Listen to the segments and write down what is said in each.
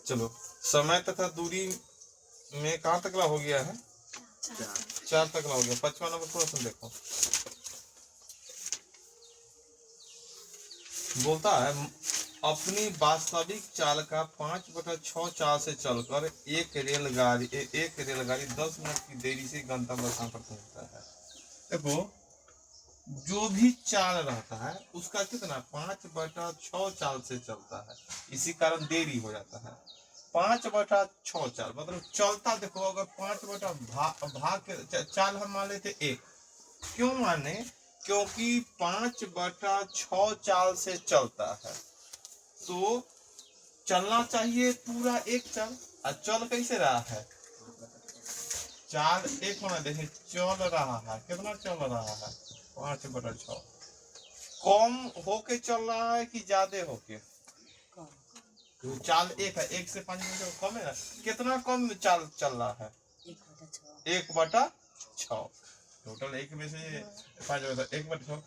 चलो, समय तथा दूरी में कहाँ तकला हो गया है? 4 तकला हो गया। 5वां नंबर प्रश्न देखो, बोलता है अपनी वास्तविक चाल का 5/6 चाल से चलकर एक रेलगाड़ी 10 मिनट की देरी से गंतव्य स्थान पर पहुंचता है। देखो, जो भी चाल रहता है उसका कितना 5/6 चाल से चलता है, इसी कारण देरी हो जाता है। 5/6 चाल मतलब चलता, देखो अगर 5 चाल हम मान लेते 1, क्यों माने? क्योंकि 5/6 चाल से चलता है तो चलना चाहिए पूरा 1 चाल। और चल कैसे रहा है? चाल 1 होना, देखिए चल रहा है, कितना चल रहा है? 5/6। कम होके चल रहा है कि ज्यादा होके? तो चाल 1 है, 1 से 5 मिनट कम है ना, कितना कम चाल चल रहा है? 1/6। टोटल 1 में से 5 1/6,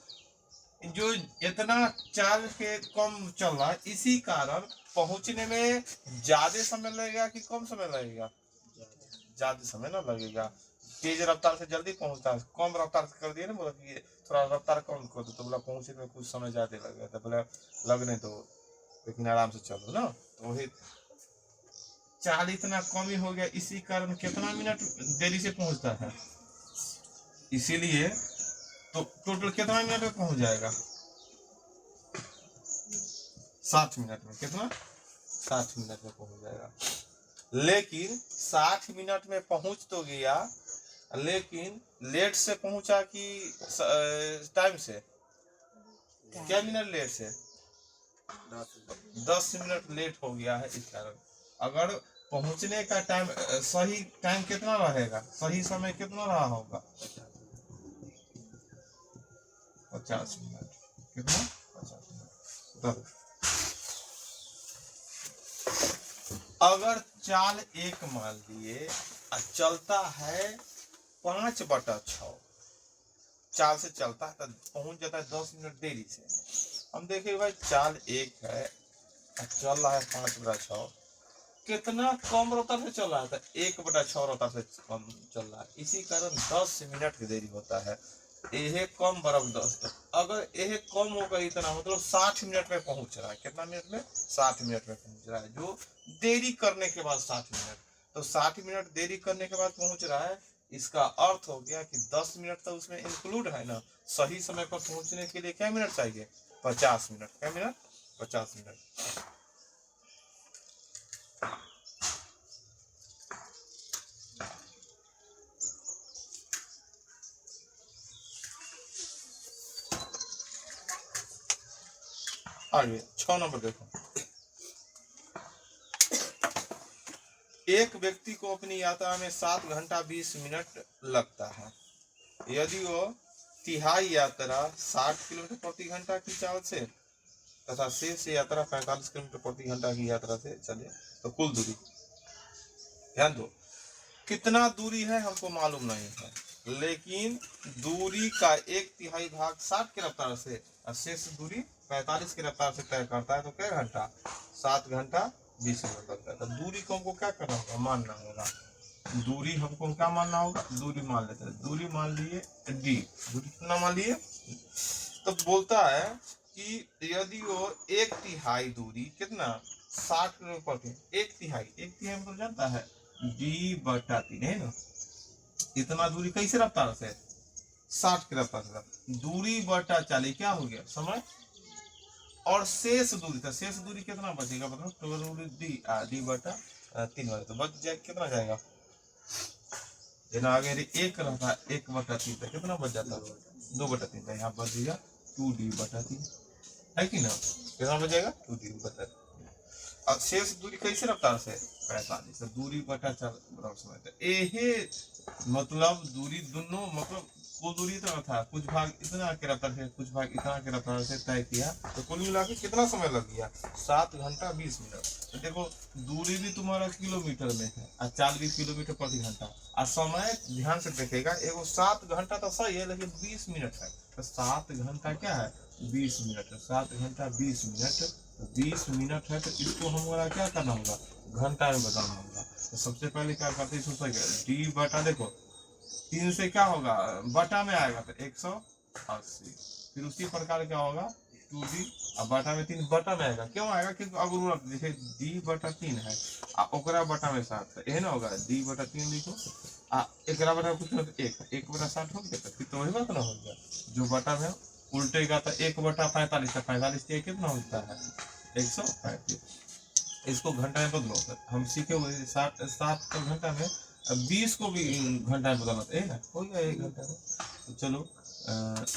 जो इतना चाल के कम चल रहा है, इसी कारण पहुंचने में ज्यादा समय लगेगा कि कम समय लगेगा? ज्यादा समय ना लगेगा। तेज रफ्तार से जल्दी पहुंचता है, कम रफ्तार से कर दिए ना, बोला कि थोड़ा रफ्तार कम कर दो, तो बोला पहुंचने में कुछ समय ज्यादा लगेगा, तो बोला लगने दो, लेकिन आराम से चलो ना। तो वही चाल इतना कम ही हो गया, इसी कारण कितना मिनट देरी से पहुंचता है। इसीलिए तो टोटल कितना मिनट में पहुंच जाएगा? 60 मिनट में। कितना? 60 मिनट में पहुंच जाएगा। लेकिन 60 मिनट में पहुंच तो गया, लेकिन लेट से पहुंचा कि टाइम से? क्या मिनट लेट से? 10 मिनट लेट हो गया है। इस कारण अगर पहुंचने का टाइम सही टाइम कितना रहेगा, सही समय कितना रहा होगा? 50 मिनट। कितना? 50 मिनट। अगर चाल 1 मान लिए चलता है 5/6 चाल से चलता है, तो पहुंच जाता है 10 मिनट देरी से। हम देखिए भाई, चाल 1 है, चल रहा है 5/6, कितना कम रफ्तार से चल रहा है? 1/6 रफ्तार से कम चल रहा है, इसी कारण 10 मिनट की देरी होता है। यह कम बर्फ 10, अगर यह कम होगा इतना, मतलब 60 मिनट में पहुंच रहा है। कितना मिनट में? 60 मिनट में पहुंच रहा है, जो देरी करने के बाद 60 मिनट, तो 60 मिनट देरी करने के बाद पहुंच रहा है। इसका अर्थ हो गया कि 10 मिनट तो उसमें इंक्लूड है ना। सही समय पर पहुंचने के लिए क्या मिनट चाहिए? 50 मिनट। क्या मिनट? 50 मिनट। आगे 6 नंबर देखो, एक व्यक्ति को अपनी यात्रा में 7 घंटा 20 मिनट लगता है। यदि वो तिहाई यात्रा 60 किलोमीटर प्रति घंटा की चाल से तथा शेष यात्रा 45 किलोमीटर प्रति घंटा की यात्रा से चले, तो कुल दूरी, ध्यान दो, कितना दूरी है हमको मालूम नहीं है, लेकिन दूरी का 1/3 भाग 60 की रफ्तार से और शेष दूरी 45 की रफ्तार से तय करता है, तो क्या घंटा? 7 घंटा 20 मिनट लगता है। तो दूरी को हमको क्या करना होगा? मानना होगा। दूरी हमको क्या मानना होगा? दूरी मान लेते हैं। दूरी मान लिए डी। दूरी कितना मान लिए? तो बोलता है कि यदि वो 1/3 दूरी, कितना? 60 किलोमीटर प्रति, 1/3 हमको जानता है D/3 है ना। इतना दूरी कैसे रफ्तार से? 60 की रफ्तार से। दूरी बटा 40 क्या हो गया? समय। और शेष दूरी था, शेष दूरी कितना बचेगा? मतलब टोटल D/3 तो बच जाए, कितना जाएगा? आगे 1 रहता, 1/3 था, कितना बच जाता? 2/3 था, यहाँ बच गया 2D/3 है कि ना। कितना बचेगा? 2D/3। अब शेष दूरी कैसे रफ्तार से? 45। दूरी बटा 4 मतलब दूरी दोनों, मतलब वो दूरी इतना था, कुछ भाग इतना के रफ्तार से, कुछ भाग इतना के रफ्तार से तय किया, तो कुल मिला के कितना समय लग गया? 7 घंटा 20 मिनट। तो देखो, दूरी भी तुम्हारा किलोमीटर में है और चाल भी किलोमीटर प्रति घंटा, और समय ध्यान से देखेगा, एगो 7 घंटा तो सही है, लेकिन 20 मिनट है, तो 7 घंटा क्या है? 20 मिनट। 7 घंटा 20 मिनट 20 मिनट है तो इसको हमारा क्या करना होगा, घंटा में बदलना होगा। तो सबसे पहले क्या करते हैं, सोचेगा डी बटा, देखो 3 से क्या होगा, बटा में आएगा तो 180। फिर उसी प्रकार क्या होगा 2d, अब बटा में 3 बटा में आएगा, क्यों आएगा, क्योंकि अगर जैसे d बटा 3 है ओकरा बटा में 7 है, यही ना होगा, d बटा 3 लिखो एक बटा कुछ ना, तो 1 बटा 60 हो गया, फिर तो वही बात ना हो गया, जो बटा में उल्टेगा तो 1 बटा 45, 45 कितना होता है 135। इसको घंटा में बदलो, हम सीखे हुए 7 का घंटा में, 20 को भी घंटा में बदलना है ना, हो गया 1 घंटा में। तो चलो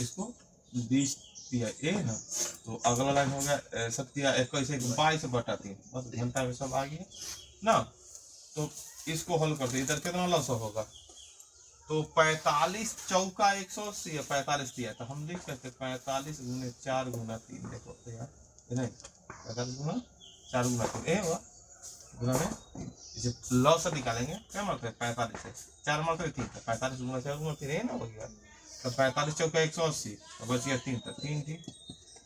इसको 20 दिया ए ना, तो अगला लाइन हो गया 22 बटा 3, बस घंटा में सब आ गया ना। तो इसको हल करते, इधर कितना लॉस होगा, तो 45 चौका 180 है, 45 दिया तो हम लिख सकते 45 गुने 4 गुना 3, देखो यार नहीं 45 गुना 4 गुना 3 ए हुआ गुना में 3, इसे लॉ से निकालेंगे, क्या मतलब है 45 से 4 मतलब 3, 45 गुना 4 गुना 3 है ना, हो गया। तो 45 चौका 180 बच गया 3, तो 3 थी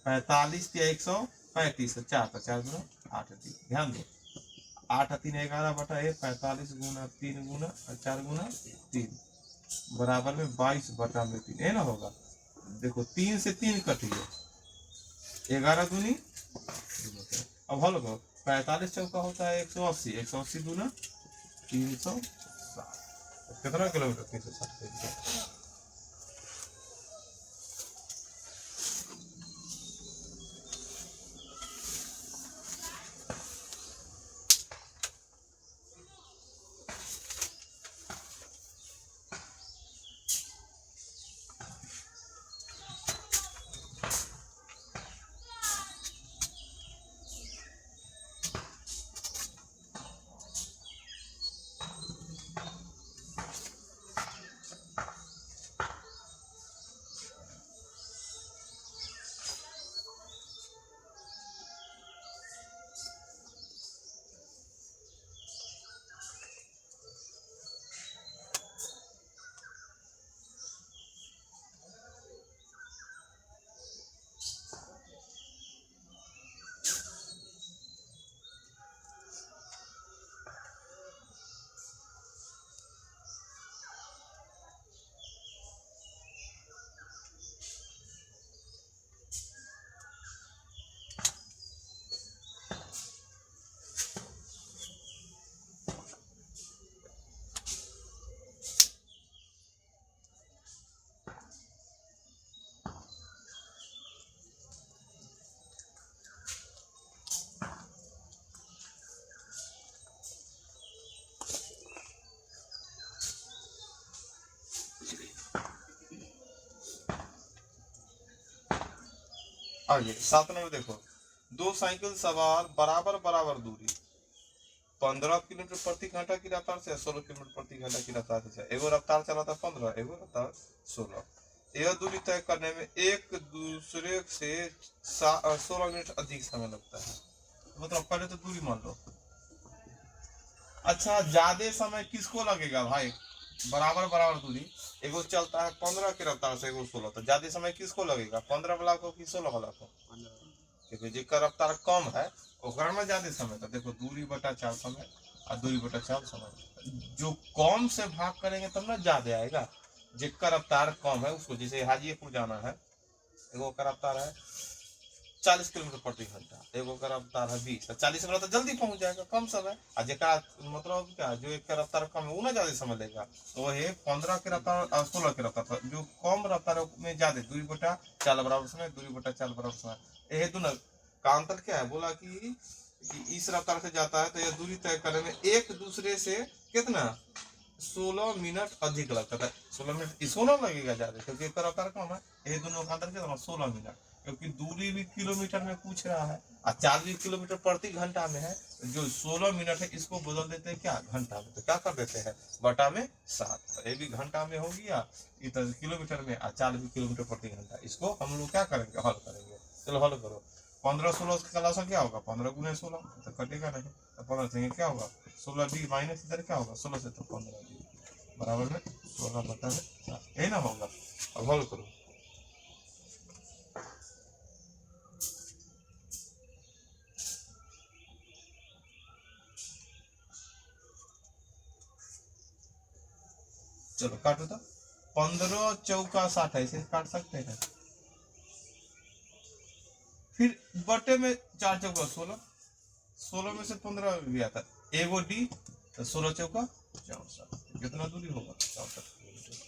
45 या 135 तो 4, तो 4 गुना 8 थी, ध्यान दो 8 3 11 बटा 45 गुना 3 गुना 4 गुना 3 बराबर में 22 बटा में 3, है ना होगा। देखो 3 से 3 कट गया, 11 दूनी, अब हल करो 45 चौका होता है 180, 180 दूना 360, कितना किलोमीटर 360। आगे 7 नंबर देखो, 2 साइकिल सवार बराबर बराबर दूरी 15 किलोमीटर प्रति घंटा की रफ्तार से 16 किलोमीटर प्रति घंटा की रफ्तार से, एगो रफ्तार चलाता 15, एगो रफ्तार 16, यह दूरी तय करने में एक दूसरे से 16 मिनट अधिक समय लगता है। मतलब पहले तो दूरी मान लो, अच्छा ज्यादा समय किसको लगेगा भाई, बराबर बराबर दूरी, एगो चलता है 15 की रफ्तार से, एगो 16, तो ज्यादा समय किसको लगेगा, 15 वाला को कि 16 वाला को, क्योंकि जिसका रफ्तार कम है ओकरा में ज्यादा समय, तो देखो दूरी बटा 4 समय और दूरी बटा 4 समय, जो कम से भाग करेंगे तब ना ज्यादा आएगा, जिसका रफ्तार कम है उसको, जैसे हाजीपुर जाना है, एगो का रफ्तार है 40 किलोमीटर प्रति घंटा, एगो का रफ्तार है 20, 40 में तो जल्दी पहुंच जाएगा कम समय, और जेका मतलब क्या जो एक का रफ्तार कम है वो ना ज्यादा समय लेगा, तो ये 15 के रफ्तार और 16 के रफ्तार, जो कम रफ्तार में ज्यादा, दूरी बटा 4 बराबर समय, दूरी बटा 4 बराबर समय, ये दोनों का अंतर क्या है, बोला कि इस रफ्तार से जाता है तो यह दूरी तय करने में एक दूसरे से कितना 16 मिनट अधिक लगता है, 16 मिनट इसको ना लगेगा ज्यादा, क्योंकि एक रफ्तार कम है, ये दोनों का अंतर कितना 16 मिनट, क्योंकि दूरी भी किलोमीटर में पूछ रहा है और 40 किलोमीटर प्रति घंटा में है, जो 16 मिनट है इसको बदल देते हैं क्या घंटा में, तो क्या कर देते हैं बटा में 7, तो ये भी घंटा में हो गया, इधर किलोमीटर में, और 40 किलोमीटर प्रति घंटा, इसको हम लोग क्या करेंगे हल करेंगे। चलो हल करो, 15 16 का लसा क्या होगा, 15 गुने 16 तो कटेगा नहीं, तो 15 से क्या होगा 16 डी माइनस इधर क्या होगा 16 से, तो 15 डी बराबर में 16 बटा में 4, यही ना होगा। अब हल करो, चलो काटो तो, 15 चौका 60 ऐसे काट सकते हैं। फिर बटे में 4 चौका 16, 16 में से 15 भी आता, एगो डी तो 16 चौका 64, कितना दूरी होगा 64 किलोमीटर।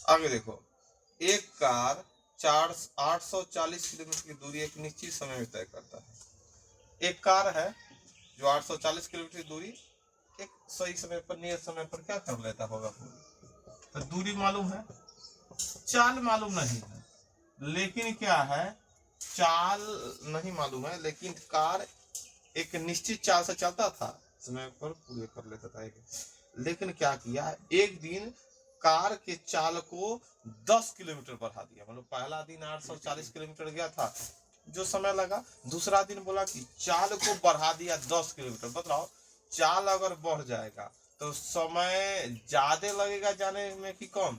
आगे देखो, एक कार 840 किलोमीटर की दूरी एक निश्चित समय में तय करता है। एक कार है जो 840 किलोमीटर की दूरी एक सही समय पर, नियत समय पर क्या कर लेता होगा पूरी। तो दूरी मालूम है, चाल मालूम नहीं है, लेकिन क्या है, चाल नहीं मालूम है, लेकिन कार एक निश्चित चाल से चलता था, समय पर पूरे कर लेता था। लेकिन क्या किया, एक दिन कार के चाल को 10 किलोमीटर बढ़ा दिया। मतलब पहला दिन 840 किलोमीटर गया था जो समय लगा, दूसरा दिन बोला कि चाल को बढ़ा दिया 10 किलोमीटर। बताओ, चाल अगर बढ़ जाएगा तो समय ज्यादा लगेगा जाने में कि कम?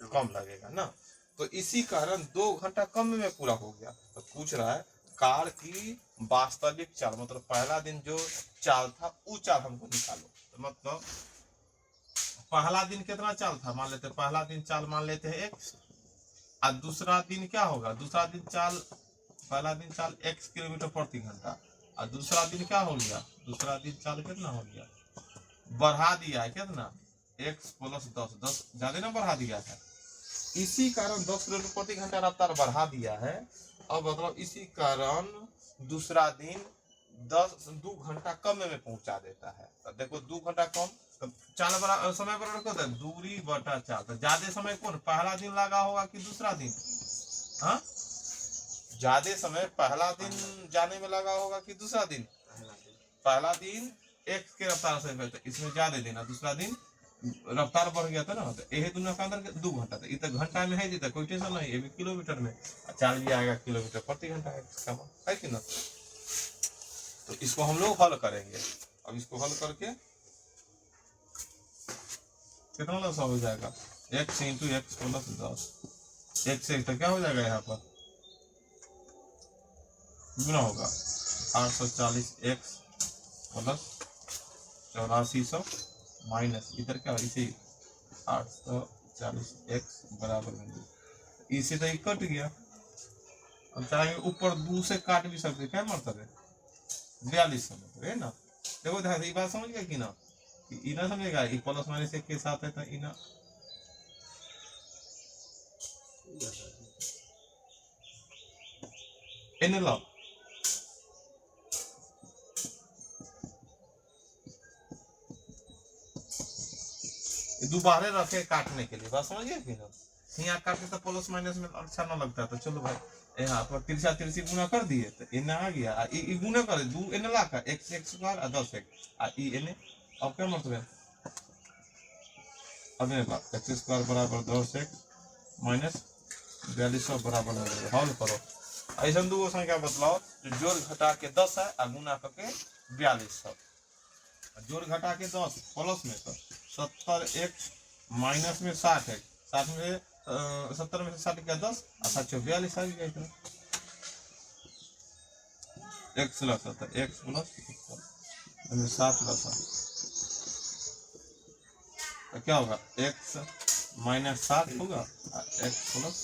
कम लगेगा ना। तो इसी कारण 2 घंटा कम में पूरा हो गया। तो पूछ रहा है कार की वास्तविक चाल, मतलब पहला दिन जो चाल था वो चाल हमको निकालो। तो मतलब पहला दिन कितना चाल था, मान लेते पहला दिन चाल मान लेते हैं x, और दूसरा दिन क्या होगा, दूसरा दिन चाल, पहला दिन चाल x किलोमीटर प्रति घंटा, और दूसरा दिन क्या हो गया, दूसरा दिन चाल कितना हो गया, बढ़ा दिया है कितना, x प्लस 10, 10 ज्यादा ना बढ़ा दिया है। इसी कारण 10 किलोमीटर प्रति घंटा रफ्तार बढ़ा दिया है। अब मतलब इसी कारण दूसरा दिन 2 घंटा कम में पहुंचा देता है। तो देखो 2 घंटा कम, तो चाल बड़ा समय बराबर क्या होता है, दूरी बटा चाल। तो ज्यादा समय कौन, पहला दिन लगा होगा कि दूसरा दिन? हाँ, ज्यादा समय पहला दिन जाने में लगा होगा कि दूसरा दिन? पहला दिन x के रफ्तार से, तो इसमें ज्यादा दिन, दूसरा दिन रफ्तार बढ़ गया था ना, तो यही दोनों का अंदर 2 घंटा था। इतना घंटा में है जी, कोई टेंशन नहीं, ये भी किलोमीटर में, चाल भी आएगा किलोमीटर प्रति घंटा है कि ना। तो इसको हम लोग हल करेंगे। अब इसको हल करके कितना लसा हो जाएगा, x into x plus 10, x से तो क्या हो जाएगा, यहाँ पर गुना होगा 840x प्लस 8400 माइनस इधर क्या, इसे 840x बराबर में, इसे तो कट गया। अब चाहेंगे ऊपर 2 से काट भी सकते, क्या मतलब है 42 है ना। देखो ध्यान से, ये बात समझ गया कि ना, इना समझेगा, ई प्लस माइनस 1 के साथ है तो इना इन लो, दोबारा रखे काटने के लिए, बात समझ गया कि ना। यहाँ काटे तो प्लस माइनस में अच्छा ना लगता, तो चलो भाई यहाँ पर तिरछा तिरछी गुना कर दिए, तो इन्ना आ गया, ई गुना कर 2 इन्ने ला का x स्क्वायर और 10x आ ई इन्ने। अब क्या मतलब है, अब ये बात x स्क्वायर बराबर 10x माइनस 4200 बराबर हल करो। ऐसा 2 संख्या बतलाओ जो जोड़ घटा के 10 है और गुना करके 4200, जोड़ घटा के 10 प्लस में तो 70x माइनस में 60x, 60 में 70 में से 60 गया 10 और 742 आ गया इतना, x plus x plus 7 plus, तो क्या होगा x माइनस 7 होगा और x प्लस,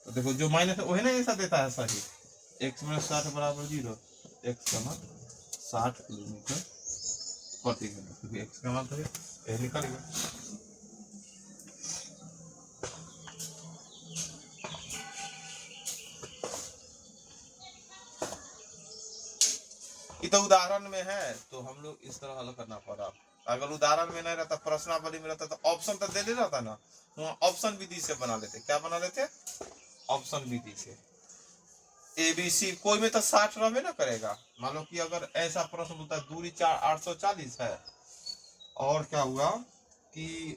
तो देखो जो माइनस है वही ना ऐसा देता है सही, x माइनस 60 बराबर 0, x का मान 60 किलोमीटर प्रति घंटा, क्योंकि x का मान तो ये निकल गया। तो उदाहरण में है तो हम लोग इस तरह हल करना पड़ा। अगर उदाहरण में नहीं रहता, प्रश्नावली में रहता, तो ऑप्शन तो दे देता था ना, वहाँ ऑप्शन विधि से बना लेते। क्या बना लेते? ऑप्शन विधि से। ABC कोई में तो 60 रहे ना करेगा। मान लो कि अगर ऐसा प्रश्न बोलता है दूरी 840 है, और क्या हुआ कि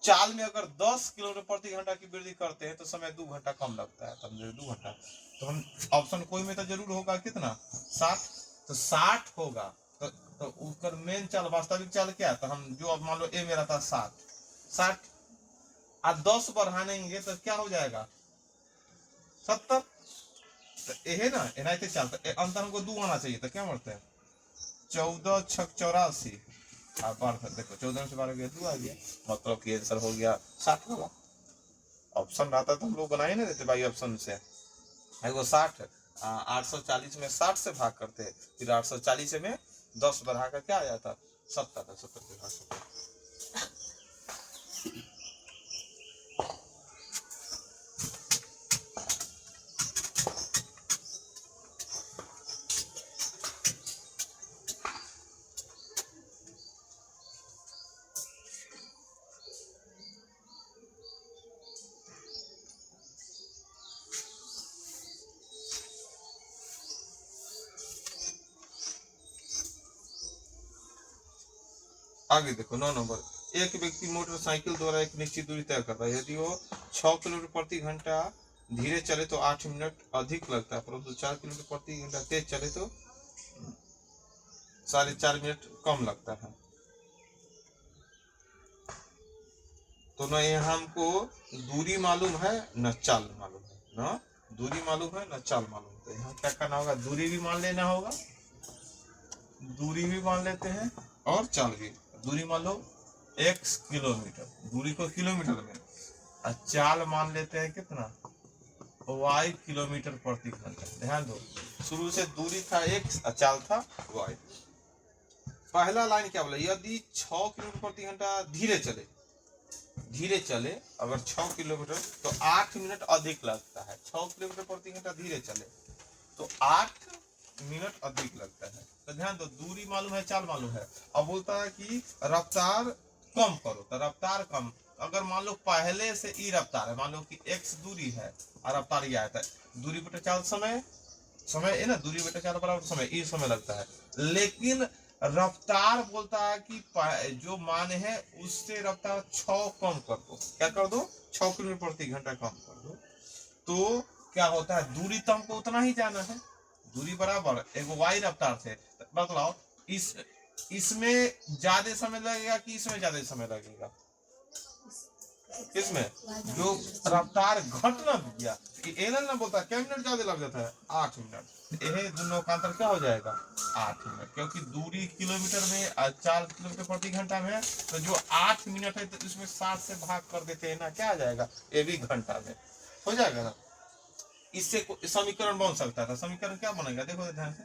चाल में अगर 10 किलोमीटर प्रति घंटा की वृद्धि करते हैं तो समय 2 घंटा कम लगता है, समझे? 2 घंटा। तो हम ऑप्शन कोई में तो जरूर होगा कितना? 60। तो 60 होगा तो उसका मेन चाल, वास्तविक चाल क्या है? तो हम जो अब मान लो ए मेरा था 60 और 10 बढ़ानेंगे तो क्या हो जाएगा? 70। तो ये ना एना चाल अंतर हमको 2 आना चाहिए। तो क्या बोलते हैं? 14 छक 84 देखो 14 से 12 गया 2 आ गया, मतलब कि आंसर हो गया 60 वाला। ऑप्शन रहता तो हम लोग बना ही नहीं देते भाई ऑप्शन से। वो 60 840 में 60 से भाग करते, फिर 840 में 10 बढ़ा कर क्या आ जाता? 70। 70 से भाग करते। आगे देखो 9 नंबर। एक व्यक्ति मोटरसाइकिल द्वारा एक निश्चित दूरी तय करता है। यदि वो 6 किलोमीटर प्रति घंटा धीरे चले तो 8 मिनट अधिक लगता है, परंतु 4 किलोमीटर प्रति घंटा तेज चले तो 4.5 मिनट कम लगता है। तो न यहाँ हमको दूरी मालूम है न चाल मालूम है, न दूरी मालूम है न चाल मालूम है। तो यहाँ क्या करना होगा? दूरी भी मान लेना होगा, दूरी भी मान लेते हैं और चाल भी। दूरी मान लो x किलोमीटर, दूरी को किलोमीटर में, और चाल मान लेते हैं कितना? y किलोमीटर प्रति घंटा। ध्यान दो, शुरू से दूरी था x और चाल था y। पहला लाइन क्या बोला? यदि 6 किलोमीटर प्रति घंटा धीरे चले अगर 6 किलोमीटर तो 8 मिनट अधिक लगता है। 6 किलोमीटर प्रति घंटा धीरे चले तो 8 मिनट अधिक लगता है। तो ध्यान दो, दूरी मालूम है, चाल मालूम है। अब बोलता है कि रफ्तार कम करो, तो रफ्तार कम। अगर मान लो पहले से ई रफ्तार है, मान लो कि x दूरी है और रफ्तार ये आता है, दूरी बटे चाल समय है ना, दूरी बटे चाल बराबर समय, ई समय लगता है। लेकिन रफ्तार बोलता है कि जो मान है उससे रफ्तार 6 कम कर दो। क्या कर दो? 6 किलोमीटर प्रति घंटा कम कर दो। तो क्या होता है? दूरी तो हमको उतना ही जाना है, दूरी बराबर एक y रफ्तार से। बतलाओ इसमें ज्यादा समय लगेगा कि इसमें ज्यादा समय लगेगा? किसमें? जो रफ्तार घटना गया एल ना बोलता है क्या मिनट ज्यादा लग जाता है? 8 मिनट। यह दोनों का अंतर क्या हो जाएगा? 8 मिनट, क्योंकि दूरी किलोमीटर में 4 किलोमीटर प्रति घंटा में है, तो जो 8 मिनट है तो इसमें 60 से भाग कर देते हैं ना, क्या आ जाएगा? ये भी घंटा में हो जाएगा ना। इससे समीकरण बन सकता था। समीकरण क्या बनेगा? देखो ध्यान से,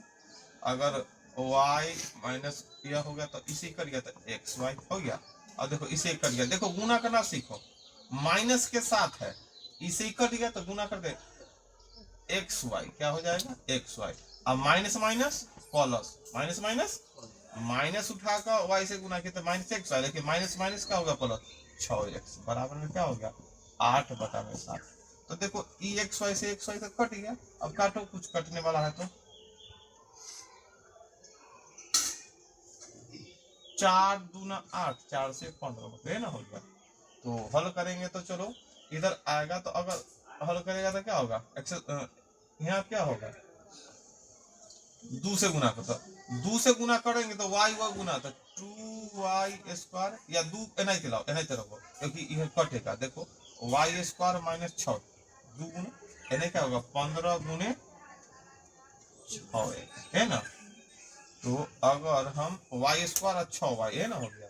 अगर y माइनस यह हो गया तो इसे कर गया तो एक्स वाई हो गया, और देखो इसे कर गया, देखो गुना करना सीखो, माइनस के साथ है, इसे कट गया तो गुना कर दे एक्स वाई, क्या हो जाएगा? X y. अब minus minus plus, minus minus minus उठाकर वाई से गुना किया तो माइनस एक्स वाई, लेकिन माइनस माइनस क्या होगा? प्लस 6x बराबर में क्या हो गया? 8/7। तो देखो ई एक्स वाई से एक्स वाई तक कट गया। अब काटो, कुछ कटने वाला है तो 4 दूना 8, 4 से 15 है ना, हो गया। तो हल करेंगे तो चलो इधर आएगा, तो अगर हल करेगा तो क्या होगा? यहाँ क्या होगा? 2 से गुना करता, 2 से गुना करेंगे तो y गुना तो 2y² या 2 नहीं चलाओ, नहीं चलाओ क्योंकि यह कटेगा। देखो y² माइनस 6 2 गुना क्या होगा? 15 गुने 6 है ना। तो अगर हम y² और 6y है ना, हो गया।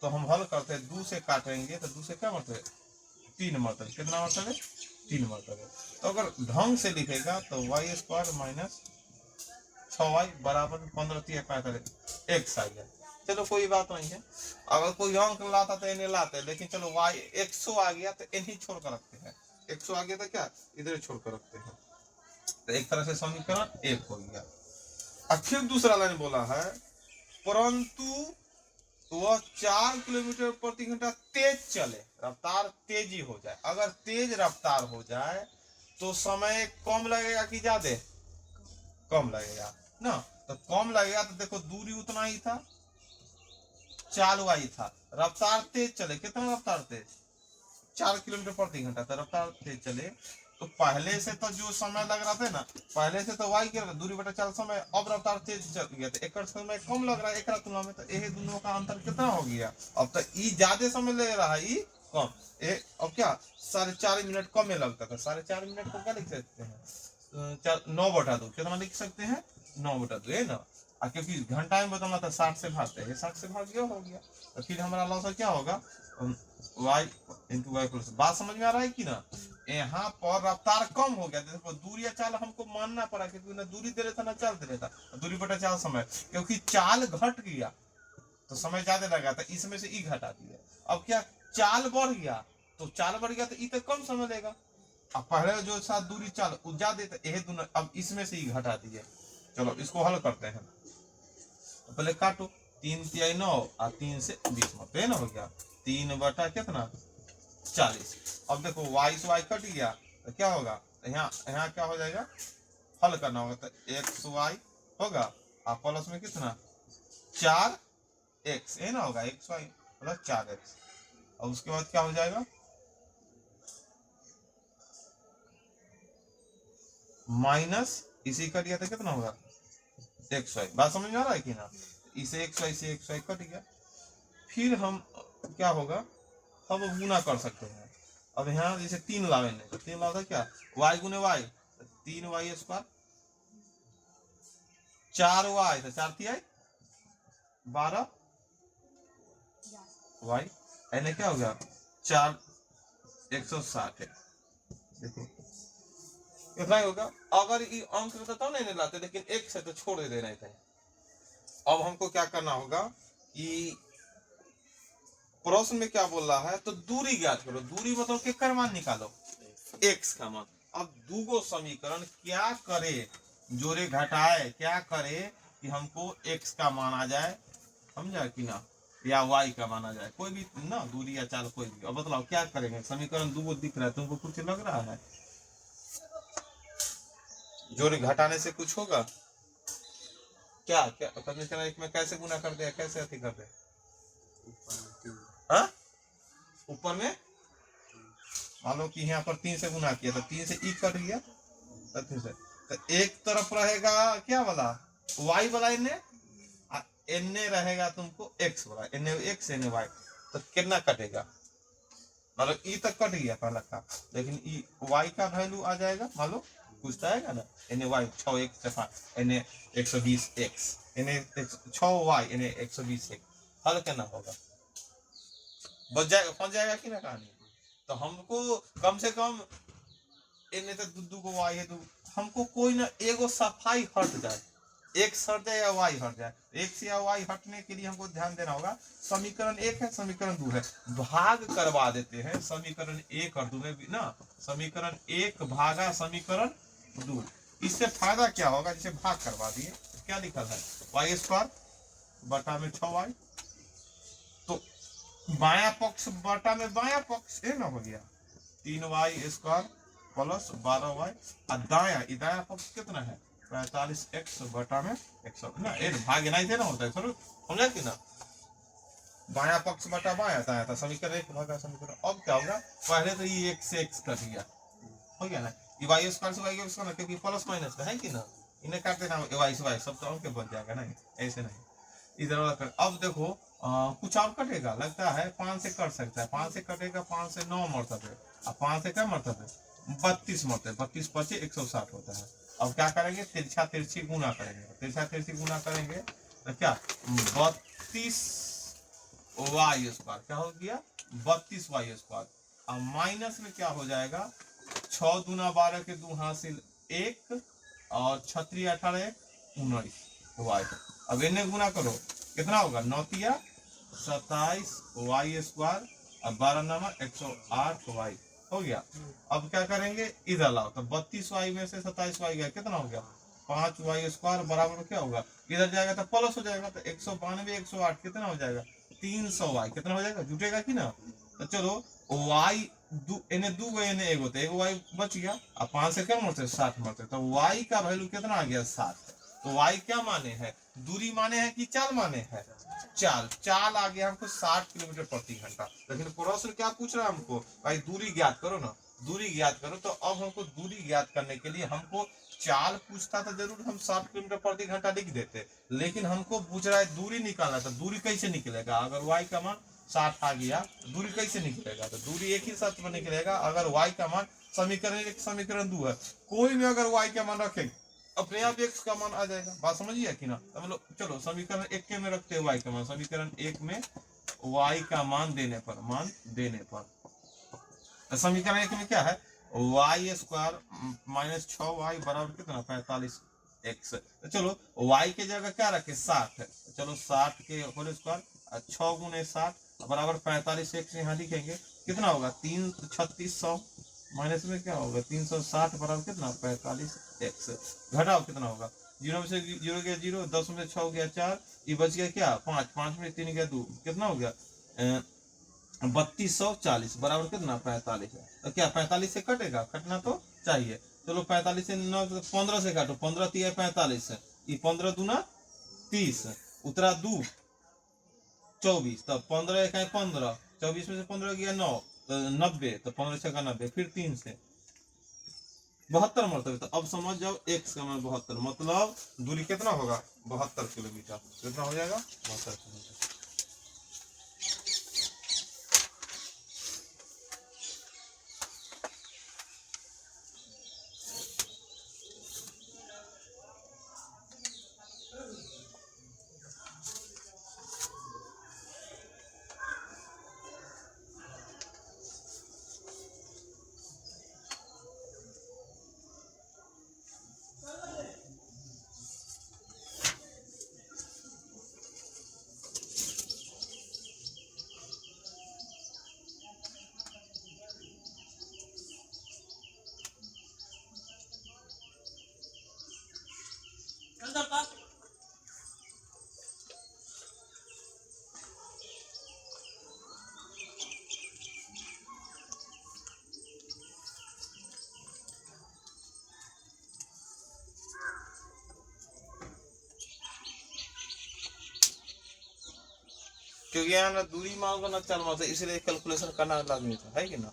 तो हम हल करते हैं, 2 से काटेंगे तो 2 से क्या मरतबे? 3 मरतबे। कितना मरतबे? 3 मरतबे। तो अगर ढंग से लिखेगा तो y² माइनस 6y बराबर 15 3 45 x आ गया। चलो कोई बात नहीं है, अगर कोई अंक लाता तो इन्हें लाते, लेकिन चलो y 100 आ गया तो इन्हीं छोड़ कर रखते हैं, 100 आ गया तो क्या इधर छोड़ कर रखते हैं, तो एक तरह से समीकरण 1 हो गया। और फिर दूसरा लाइन बोला है परंतु वह 4 किलोमीटर प्रति घंटा तेज चले, रफ्तार तेजी हो जाए। अगर तेज रफ्तार हो जाए तो समय कम लगेगा कि ज्यादा? कम लगेगा ना, तो कम लगेगा तो देखो दूरी उतना ही था, 4y था, रफ्तार तेज चले, कितना रफ्तार तेज? 4 किलोमीटर प्रति घंटा, तो रफ्तार तेज चले तो पहले से तो जो समय लग रहा था ना, पहले से तो y के दूरी बटा 4 समय, अब रफ्तार तेज चल गया तो एक समय कम लग रहा है एक तुलना में, तो ये दोनों का अंतर कितना हो गया? अब तो ई ज्यादा समय ले रहा है, ई कम, अब क्या 4.5 मिनट कम में लगता था, 4.5 मिनट को क्या लिख सकते हैं 9/2, कितना लिख सकते हैं 9/2 है ना, क्योंकि घंटा में बदलना था 60 से भागते हैं, 60 से भाग गया हो गया, तो फिर हमारा लॉस क्या होगा y इंटू वाई प्लस। बात समझ में आ रहा है कि ना? यहाँ पर रफ्तार कम हो गया, देखो दूरी या चाल हमको मानना पड़ा, क्योंकि ना दूरी दे रहा था ना चाल दे रहा था, दूरी बटा चाल समय, क्योंकि चाल घट गया तो समय ज्यादा लगा था, इसमें से ई घटा दिया। अब क्या चाल बढ़ गया, तो चाल बढ़ गया तो ई तो कम समय लेगा, अब पहले जो साथ दूरी चाल ज्यादा था, यह दोनों अब इसमें से ही घटा दिए। चलो इसको हल करते हैं, तो पहले काटो, 3 तिहाई 9 और 3 से 20 मत ना हो गया 3 बटा कितना 40। अब देखो y से y कट गया तो क्या होगा, यहाँ यहाँ क्या हो जाएगा, हल करना होगा तो xy होगा और प्लस में कितना 4x है ना होगा, xy प्लस 4x, और उसके बाद क्या हो जाएगा माइनस इसी कट गया तो कितना होगा xy। बात समझ में आ रहा है कि ना? इसे xy से xy कट गया, फिर हम क्या होगा हम गुना कर सकते हैं। अब यहाँ जैसे 3 लावेंगे तो 3 लाता क्या y गुने y, 3y स्क्वायर, 4y तो 4 तिहाई 12 y, एने क्या हो गया 4 160 है। देखो इतना ही होगा, अगर ये अंक रहता तब नहीं लाते, लेकिन एक से तो छोड़ दे रहे थे। अब हमको क्या करना होगा कि प्रश्न में क्या बोल रहा है, तो दूरी ज्ञात करो, दूरी मतलब किसका मान निकालो, x का मान। अब दूगो समीकरण क्या करे, जोड़े घटाए क्या करे कि हमको x का मान आ जाए, समझा कि ना, या y का मान आ जाए, कोई भी ना दूरी या चाल कोई भी। अब बताओ क्या करेंगे, समीकरण दूगो दिख रहा है, तुमको कुछ लग रहा है जोड़े घटाने से कुछ होगा क्या? क्या एक में कैसे गुना कर दे, कैसे अति कर दे, ऊपर में मान लो कि यहाँ पर 3 से गुना किया तो 3 से ई कट गया, तो एक तरफ रहेगा क्या वाला y वाला, इन्ने रहेगा तुमको x वाला, इन्ने x इन्ने y, तो कितना कटेगा, मतलब ई तक कट गया पहला का, लेकिन ई y का वैल्यू आ जाएगा, मान लो कुछ तो आएगा ना, इन्हें y 6x इन्हें 120x, इन्हें 6y इन्हें 120x, हल करना होगा, बच जाएगा, पहुंच जाएगा कि ना कहानी। तो हमको कम से कम इन्हें तो दू को y है, तो हमको कोई ना एगो सफाई हट जाए, x हट जाए या y हट जाए, x या y हटने के लिए हमको ध्यान देना होगा, समीकरण 1 है समीकरण 2 है, भाग करवा देते हैं समीकरण 1 और 2 में भी ना, समीकरण 1 भागा समीकरण 2, इससे फायदा क्या होगा, जिसे भाग करवा दिए क्या लिखा है y स्क्वायर बटा में 6y, तो बाया पक्ष बटा में बाया पक्ष है ना हो गया 3y स्क्वायर प्लस 12y, और दाया पक्ष कितना है 45x बटा में 100 ना, भाग्य नहीं थे ना होता है, समझा कि ना, बाया पक्ष बटा बाया दाया था, समीकरण 1 भागा समीकरण। अब क्या होगा, पहले तो ये 1 से x कट गया हो गया ना, ये y स्क्वायर से y स्क्वायर ना, क्योंकि प्लस माइनस है कि ना, इन्हें काट देना y से y सब तो अंक बच जाएगा ना, ऐसे नहीं इधर वाला कर। अब देखो कुछ और कटेगा लगता है, 5 से कट सकता है, 5 से कटेगा, 5 से 9 मरतबे, अब 5 से क्या मरतबे 32 मरतबे, 32 पचे 160 होता है। अब क्या करेंगे, तिरछा तिरछी गुना करेंगे, तिरछा तिरछी गुना करेंगे तो क्या 32 y स्क्वायर क्या हो गया 32 y स्क्वायर, अब माइनस में क्या हो जाएगा 6 दूना 12 के 2 हासिल 1 और 6 3 18 19 वाई। अब इन्हें गुना करो, कितना होगा 9 27 वाई स्क्वायर और 12 नंबर 108 वाई हो गया। अब क्या करेंगे, इधर लाओ, तो 32 वाई में से 27 वाई गया, कितना हो गया 5 वाई स्क्वायर बराबर क्या होगा, इधर जाएगा तो प्लस हो जाएगा, तो 192 108 कितना हो जाएगा 300 वाई, कितना हो जाएगा, जुटेगा कि ना। तो चलो वाई इन्हें दू गए इन्हें एगो, तो एगो वाई बच गया, अब 5 से क्या मरते 60 मरते, तो वाई का वैल्यू कितना आ गया 60। तो वाई क्या माने है, दूरी माने है कि चाल माने है, चाल। चाल आ गया हमको 60 किलोमीटर प्रति घंटा। लेकिन प्रश्न क्या पूछ रहा है हमको, भाई दूरी ज्ञात करो ना, दूरी ज्ञात करो। तो अब हमको दूरी ज्ञात करने के लिए हमको चाल पूछता था जरूर हम 60 किलोमीटर प्रति घंटा लिख देते, लेकिन हमको पूछ रहा है दूरी निकालना, तो दूरी कैसे निकलेगा, अगर वाई का मान 60 आ गया, दूरी कैसे निकलेगा, तो दूरी एक ही शर्त में निकलेगा, अगर वाई का मान समीकरण 1 समीकरण 2 है, कोई भी अगर वाई का मान रखेंगे अपने आप एक्स का मान आ जाएगा। बात समझिए कि ना। तो चलो समीकरण 1 के में रखते हैं वाई का मान, समीकरण 1 में वाई का मान देने पर समीकरण 1 में क्या है, वाई स्क्वायर माइनस 6 वाई बराबर कितना 45 एक्स। तो चलो वाई के जगह क्या रखे 60 है, तो चलो 60 के होल स्क्वायर 6 गुने 60 बराबर 45 एक्स यहाँ लिखेंगे, कितना होगा 3600 माइनस में क्या होगा 360 बराबर कितना 45 एक्स। घटाओ कितना होगा, 0 में से 0 गया 0, 10 में से 6 गया 4, ये बच गया क्या 5, 5 में 3 गया 2, कितना हो गया 3240 बराबर कितना 45 है। तो क्या 45 से कटेगा, कटना तो चाहिए। चलो 45 से 9 15 से काटो, 15 3 45 है, ये 15 दूना 30 उतरा 2 24, तब 15 एक 15, 24 में से 15 गया 9, तो 90, तो 15 से 90, फिर 3 से 72 मरतबे। तो अब समझ जाओ एक्स का मान 72, मतलब दूरी कितना होगा 72 किलोमीटर, कितना हो जाएगा 72 किलोमीटर। क्योंकि यहाँ ना दूरी मांगो ना चाल मांगो, इसलिए कैलकुलेशन करना लाजमी था, है कि ना।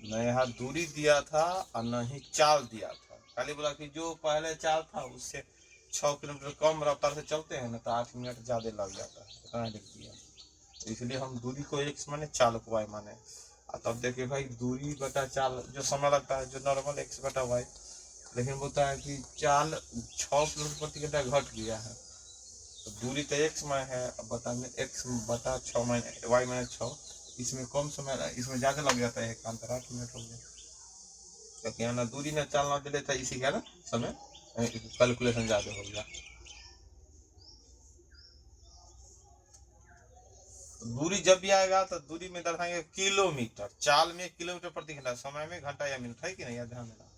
न यहाँ दूरी दिया था और न ही चाल दिया था, खाली बोला कि जो पहले चाल था उससे 6 किलोमीटर कम रफ्तार से चलते हैं ना तो 8 मिनट ज्यादा लग जाता है, इतना लिख दिया। इसलिए हम दूरी को एक्स माने, चाल को वाई माने। तब देखिए भाई दूरी बटा चाल जो समय लगता है जो नॉर्मल एक्स बटा वाई, लेकिन बोलता है कि चाल 6 किलोमीटर प्रति घंटा घट गया है, तो दूरी तो एक्स में है, अब बताने एक्स बटा 6 माइनस वाई माइनस 6, इसमें कम समय, इसमें ज्यादा लग जाता है, एक अंतर 8 मिनट हो गया, क्योंकि यहाँ ना दूरी ना चाल ना दिले था, इसी कारण समय कैलकुलेशन ज्यादा हो गया। दूरी जब भी आएगा तो दूरी में दर्शाएंगे किलोमीटर, चाल में किलोमीटर प्रति घंटा, समय में घंटा या मिनट, है कि नहीं, ध्यान देना।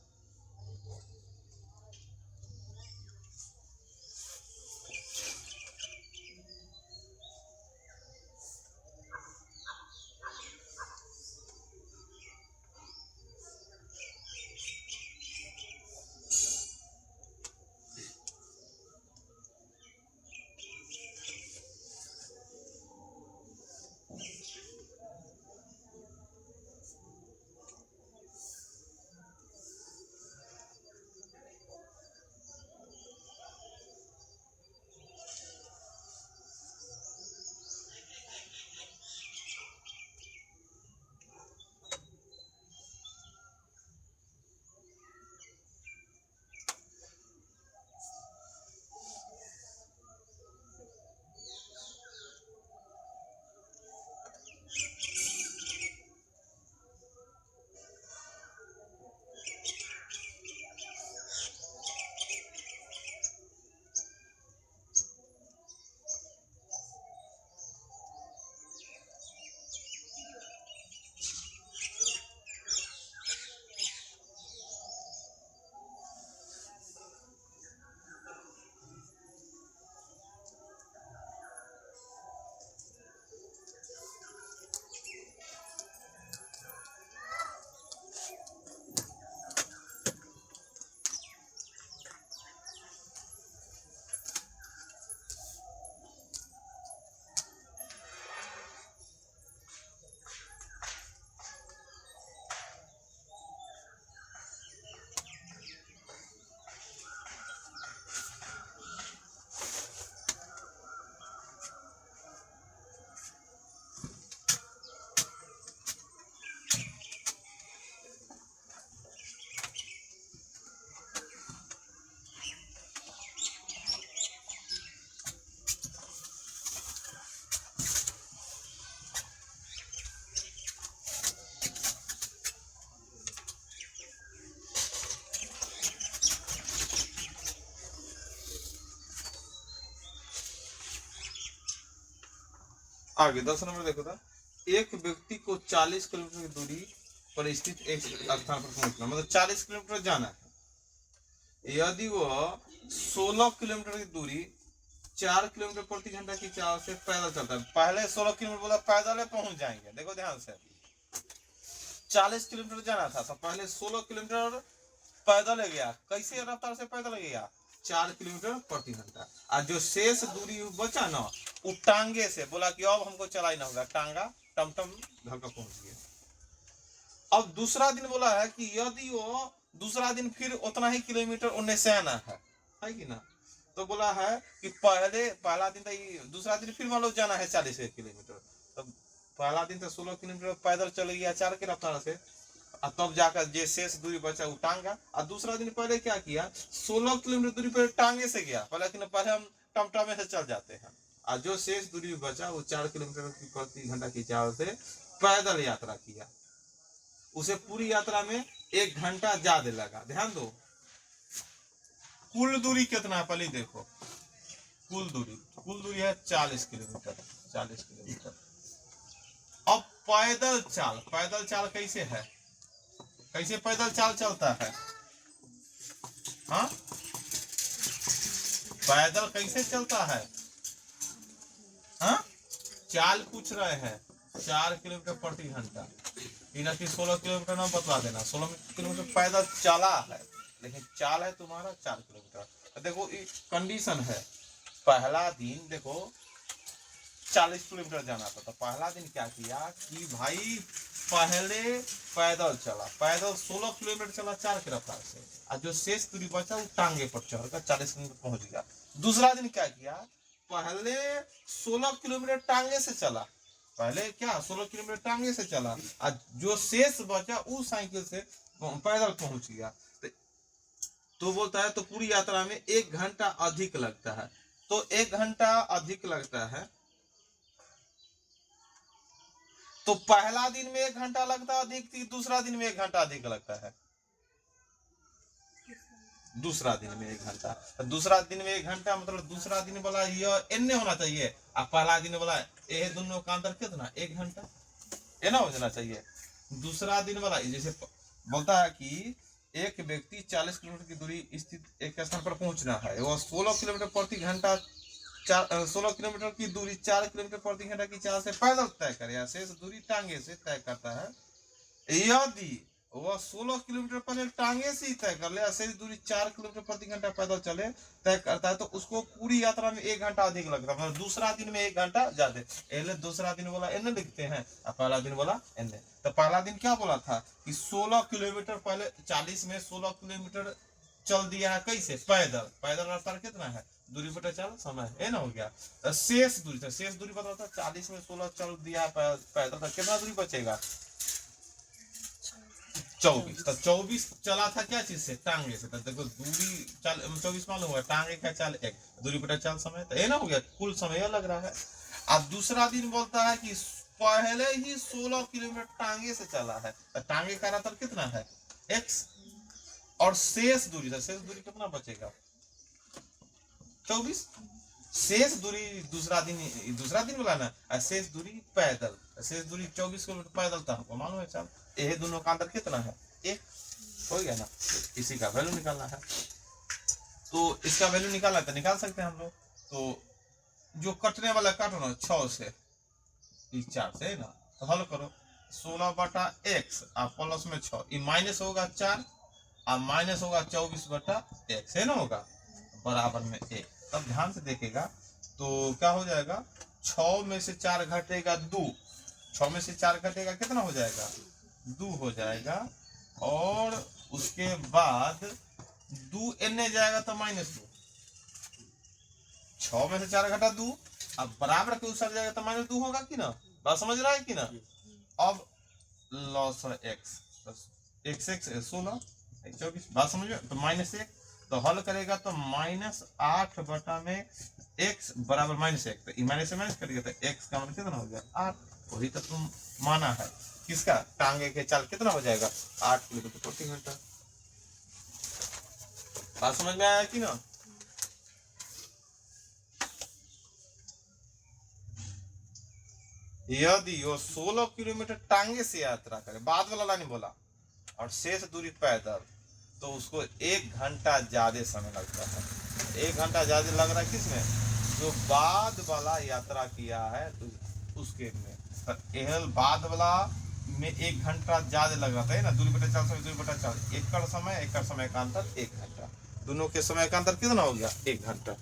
आगे 10 नंबर देखो था, एक व्यक्ति को 40 किलोमीटर की दूरी पर स्थित एक स्थान पर पहुंचना, मतलब 40 किलोमीटर जाना है। यदि वो 16 किलोमीटर की दूरी 4 किलोमीटर प्रति घंटा की चाल से पैदल चलता है, पहले 16 किलोमीटर बोला पैदल है पहुंच जाएंगे, देखो ध्यान से 40 किलोमीटर जाना था तो पहले 16 किलोमीटर पैदल गया, कैसे रफ्तार से पैदल गया, 4 किलोमीटर प्रति घंटा। और जो शेष दूरी बचा ना, वो टांगे से बोला कि अब हमको चलाई ना होगा, टांगा टमटम घर का पहुंच गया। अब दूसरा दिन बोला है कि यदि वो दूसरा दिन फिर उतना ही किलोमीटर उन्हें से आना है कि ना, तो बोला है कि पहला दिन तो दूसरा दिन फिर मान लो जाना है 40 किलोमीटर, तो पहला दिन तो 16 किलोमीटर पैदल चल गया 4 की रफ्तार से, तब जाकर जो शेष दूरी बचा वो टांगा। और दूसरा दिन पहले क्या किया, 16 किलोमीटर दूरी पर टांगे से गया, पहले हम टमटम से चल जाते हैं, और जो शेष दूरी बचा वो 4 किलोमीटर प्रति घंटा की चाल से पैदल यात्रा किया। उसे पूरी यात्रा में 1 घंटा ज्यादा लगा। ध्यान दो, कुल दूरी कितना है पहले देखो, कुल दूरी है 40 किलोमीटर, 40 किलोमीटर। अब पैदल चाल कैसे है, कैसे पैदल चाल चलता है, हाँ पैदल कैसे चलता है, हाँ चाल पूछ रहे हैं 4 किलोमीटर प्रति घंटा, कि 16 किलोमीटर ना बतला देना, 16 किलोमीटर पैदल चला है, लेकिन चाल है तुम्हारा 4 किलोमीटर। देखो कंडीशन है, पहला दिन देखो 40 किलोमीटर जाना था, तो पहला दिन क्या किया कि भाई पहले पैदल चला, पैदल 16 किलोमीटर चला 4 की रफ्तार से, और जो शेष दूरी बचा वो टांगे पर चढ़कर 40 किलोमीटर पहुंच गया। दूसरा दिन क्या किया, पहले 16 किलोमीटर टांगे से चला, पहले क्या 16 किलोमीटर टांगे से चला, और जो शेष बचा वो साइकिल से पैदल पहुंच गया। तो बोलता है तो पूरी यात्रा में 1 घंटा अधिक लगता है, तो 1 घंटा अधिक लगता है, तो पहला दिन में 1 घंटा लगता अधिक, दूसरा दिन में 1 घंटा अधिक लगता है, दूसरा दिन में 1 घंटा, दूसरा दिन में 1 घंटा मतलब दूसरा दिन वाला यह एन्ने होना चाहिए, और पहला दिन वाला ये दोनों का अंतर कितना 1 घंटा, ये ना हो जाना चाहिए। दूसरा दिन वाला जैसे बोलता है कि एक व्यक्ति 40 किलोमीटर की दूरी स्थित एक स्थान पर पहुंचना है, वो 16 किलोमीटर प्रति घंटा 16 किलोमीटर की दूरी 4 किलोमीटर प्रति घंटा की चाल से पैदल तय करे, या शेष दूरी टांगे से तय करता है। यदि वह 16 किलोमीटर पहले टांगे से ही तय कर ले, शेष दूरी 4 किलोमीटर प्रति घंटा पैदल चले तय करता है, तो उसको पूरी यात्रा में 1 घंटा अधिक लगता है, मतलब दूसरा दिन में 1 घंटा ज्यादा। पहले दूसरा दिन बोला एन लिखते हैं, और पहला दिन बोला एन। तो पहला दिन क्या बोला था कि 16 किलोमीटर, पहले 40 में 16 किलोमीटर चल दिया है, कैसे पैदल, पैदल रफ्तार कितना है, दूरी बटा चाल समय है ना, हो गया। शेष दूरी बता था 40 में 16 चल दिया पैदल, तो कितना दूरी बचेगा 24, तो 24 चला था क्या चीज से, टांगे से, तो देखो दूरी 24 मालूम हुआ, टांगे का चाल 1, दूरी बटा चाल समय, तो ये ना हो गया, कुल समय लग रहा है। अब दूसरा दिन बोलता है कि पहले ही 16 किलोमीटर टांगे से चला है, तो टांगे का रफ्तार कितना है x, और शेष दूरी कितना बचेगा 24, शेष दूरी दूसरा दिन बोला ना, शेष दूरी पैदल, शेष दूरी 24 किलोमीटर पैदल था, हमको मालूम है चल, ये दोनों का अंतर कितना है 1, हो गया ना, इसी का वैल्यू निकालना है। तो इसका वैल्यू निकालना है तो निकाल सकते हैं हम लोग। तो जो कटने वाला काटो ना 6 से 4 से ना, तो हल करो 16 बटा x और प्लस में 6, ये माइनस होगा 4 और माइनस होगा 24 बटा x, है ना, होगा बराबर में 1। तब ध्यान से देखेगा तो क्या हो जाएगा, 6 में से 4 घटेगा 2, 6 में से 4 घटेगा कितना हो जाएगा 2 हो जाएगा, और उसके बाद 2 एने जाएगा तो -2, 6 में से 4 घटा 2, अब बराबर के उसर जाएगा तो -2 होगा कि ना, बात समझ रहा है कि ना। अब लॉस x, x 16 24, बात समझ, तो -1, तो हल करेगा तो -8 बटा में x बराबर -1, तो माइनस से माइनस करेगा तो x का मान कितना हो गया 8, वही तो तुम माना है किसका, टांगे के चाल कितना हो जाएगा 8 किलोमीटर प्रति घंटा। बात समझ में आया कि ना। यदि वो 16 किलोमीटर टांगे से यात्रा करे, बाद वाला लाइन बोला, और शेष दूरी पैदल, तो उसको 1 घंटा ज्यादा समय लगता है। 1 घंटा ज्यादा लग रहा है किसमें? जो बाद वाला यात्रा किया है तो उसके में, तो बाद वाला में 1 घंटा ज्यादा लग रहा था ना, दूरी बटा 4 समय, दूरी बटा 4, एकड़ समय का अंतर 1 घंटा, दोनों के समय का अंतर कितना हो गया? 1 घंटा।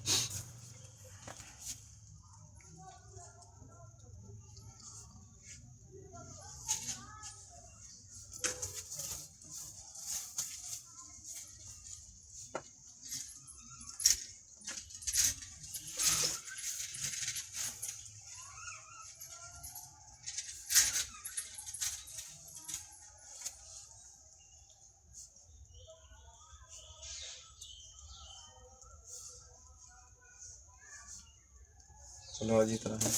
चलो अजी तरह है।